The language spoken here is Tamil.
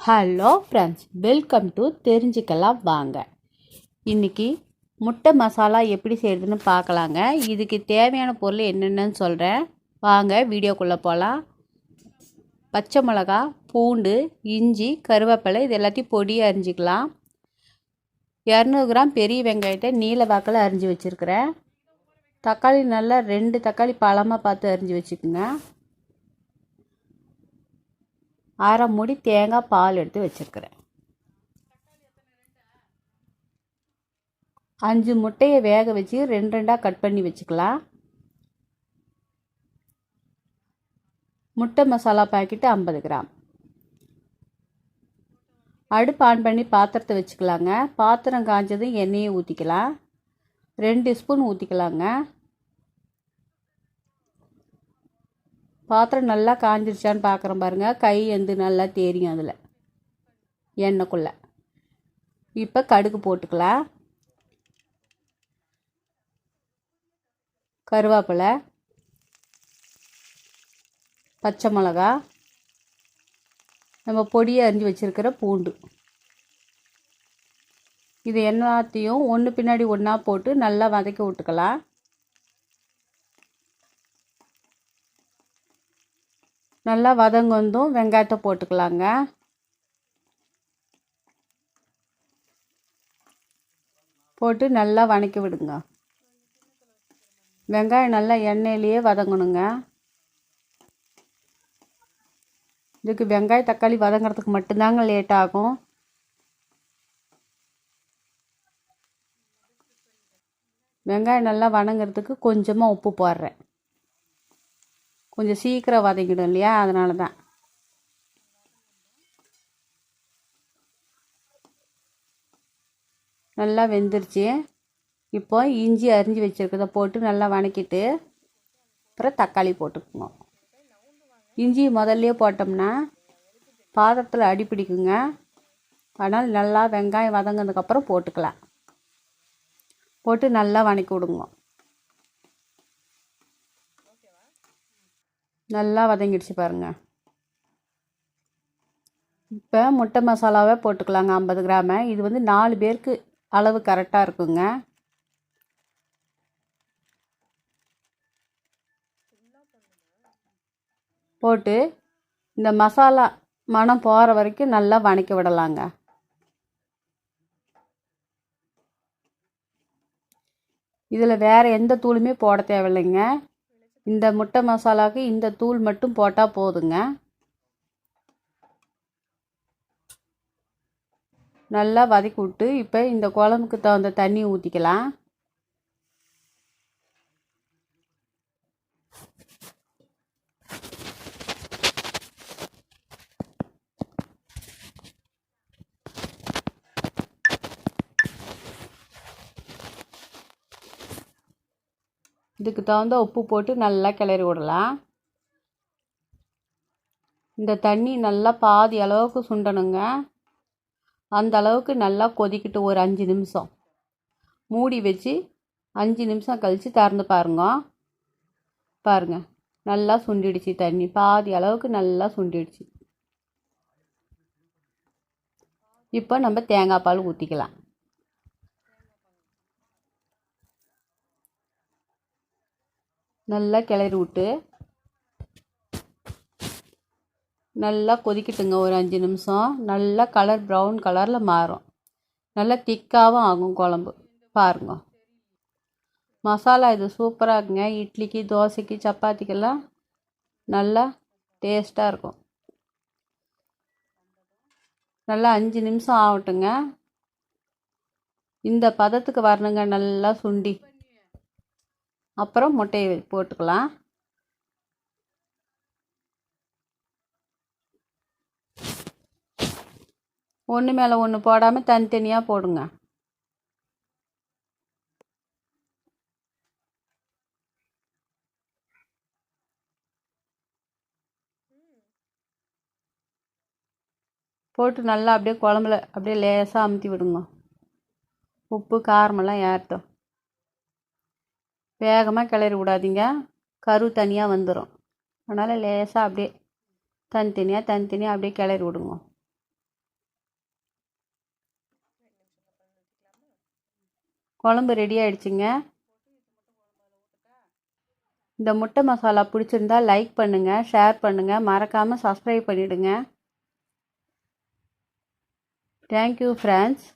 ஹலோ ஃப்ரெண்ட்ஸ், வெல்கம் டு தெரிஞ்சுக்கலாம் வாங்க. இன்றைக்கி முட்டை மசாலா எப்படி செய்கிறதுன்னு பார்க்கலாங்க. இதுக்கு தேவையான பொருள் என்னென்னு சொல்கிறேன் வாங்க, வீடியோக்குள்ளே போகலாம். பச்சை மிளகா, பூண்டு, இஞ்சி, கருவேப்பிலை இது எல்லாத்தையும் பொடியாக அரிஞ்சிக்கலாம். 200 கிராம் பெரிய வெங்காயத்தை நீல வாக்கில் அரிஞ்சு வச்சுருக்கிறேன். தக்காளி நல்லா 2 தக்காளி பழமாக பார்த்து அரிஞ்சு வச்சுக்கோங்க. அரை மூடி தேங்காய் பால் எடுத்து வச்சுருக்கிறேன். 5 முட்டையை வேக வச்சு 2 கட் பண்ணி வச்சுக்கலாம். முட்டை மசாலா பாக்கெட்டு 50 கிராம். அடுப்பு ஆன் பண்ணி பாத்திரத்தை வச்சுக்கலாங்க. பாத்திரம் காய்ஞ்சதும் எண்ணெயை ஊற்றிக்கலாம். 2 ஸ்பூன் ஊற்றிக்கலாங்க. பாத்திரம் நல்லா காஞ்சிருச்சான்னு பார்க்குறேன் பாருங்கள். கை வந்து நல்லா தெரியும் அதில் எண்ணெய்க்குள்ளே. இப்போ கடுகு போட்டுக்கலாம். கருவேப்பிலை, பச்சை மிளகா, நம்ம பொடியை அரிஞ்சு வச்சுருக்கிற பூண்டு, இது எல்லாத்தையும் ஒன்று பின்னாடி ஒன்றா போட்டு நல்லா வதக்கி விட்டுக்கலாம். நல்லா வதங்கொந்தும் வெங்காயத்தை போட்டுக்கலாங்க. போட்டு நல்லா வதக்கி விடுங்க. வெங்காயம் நல்லா எண்ணெயிலேயே வதங்கணுங்க. இதுக்கு வெங்காயம் தக்காளி வதங்கிறதுக்கு மட்டும்தாங்க லேட் ஆகும். வெங்காயம் நல்லா வதங்கிறதுக்கு கொஞ்சமாக உப்பு போடுறேன். கொஞ்சம் சீக்கிரம் வதங்கிடும் இல்லையா, அதனால தான். நல்லா வெந்துருச்சு. இப்போ இஞ்சி அரிஞ்சு வச்சுருக்கதை போட்டு நல்லா வதக்கிட்டு அப்புறம் தக்காளி போட்டுக்குங்க. இஞ்சி முதல்லையே போட்டோம்னா பாத்திரத்தில் அடி பிடிக்குங்க. அதனால் நல்லா வெங்காயம் வதங்கினதுக்கப்புறம் போட்டுக்கலாம். போட்டு நல்லா வதக்கி விடுங்க. நல்லா வதங்கிடுச்சு பாருங்கள். இப்போ முட்டை மசாலாவே போட்டுக்கலாங்க. 50 கிராமு. இது வந்து 4 பேருக்கு அளவு கரெக்டாக இருக்குங்க. போட்டு இந்த மசாலா மணம் போகிற வரைக்கும் நல்லா வதக்கி விடலாங்க. இதில் வேறு எந்த தூளுமே போட தேவையில்லைங்க. இந்த முட்டை மசாலாவுக்கு இந்த தூள் மட்டும் போட்டால் போதுங்க. நல்லா வதக்கி விட்டு இப்போ இந்த குழம்புக்கு தகுந்த தண்ணி ஊற்றிக்கலாம். இதுக்கு தகுந்த உப்பு போட்டு நல்லா கிளறி விடலாம். இந்த தண்ணி நல்லா பாதி அளவுக்கு சுண்டணுங்க. அந்த அளவுக்கு நல்லா கொதிக்கிட்டு ஒரு 5 நிமிஷம் மூடி வச்சு 5 நிமிஷம் கழித்து திறந்து பாருங்கள். நல்லா சுண்டிடுச்சு. தண்ணி பாதி அளவுக்கு நல்லா சுண்டிடுச்சு. இப்போ நம்ம தேங்காய் பால் ஊற்றிக்கலாம். நல்லா கிளறி விட்டு நல்லா கொதிக்கிட்டுங்க ஒரு 5 நிமிஷம். நல்லா கலர் ப்ரௌன் கலரில் மாறும். நல்லா திக்காகவும் ஆகும் குழம்பு. பாருங்க, மசாலா இது சூப்பராக இருக்குங்க. இட்லிக்கு, தோசைக்கு, சப்பாத்திக்கெல்லாம் நல்லா டேஸ்ட்டாக இருக்கும். நல்லா 5 நிமிஷம் ஆகட்டுங்க. இந்த பதத்துக்கு வரணுங்க. நல்லா சுண்டி அப்புறம் முட்டையை போட்டுக்கலாம். ஒன்று மேலே ஒன்று போடாமல் தனித்தனியாக போடுங்க. போட்டு நல்லா அப்படியே குழம்புல அப்படியே லேசாக அமுத்தி விடுங்க. உப்பு காரமெல்லாம் ஏறட்டும். வேகமாக கிளறி விடாதீங்க, கரு தனியாக வந்துடும். அதனால் லேசாக அப்படியே தனித்தனியாக அப்படியே கிளறி விடுங்க. குழம்பு ரெடி ஆயிடுச்சுங்க. இந்த முட்டை மசாலா பிடிச்சிருந்தா லைக் பண்ணுங்கள், ஷேர் பண்ணுங்கள், மறக்காமல் சப்ஸ்கிரைப் பண்ணிவிடுங்க. Thank you friends.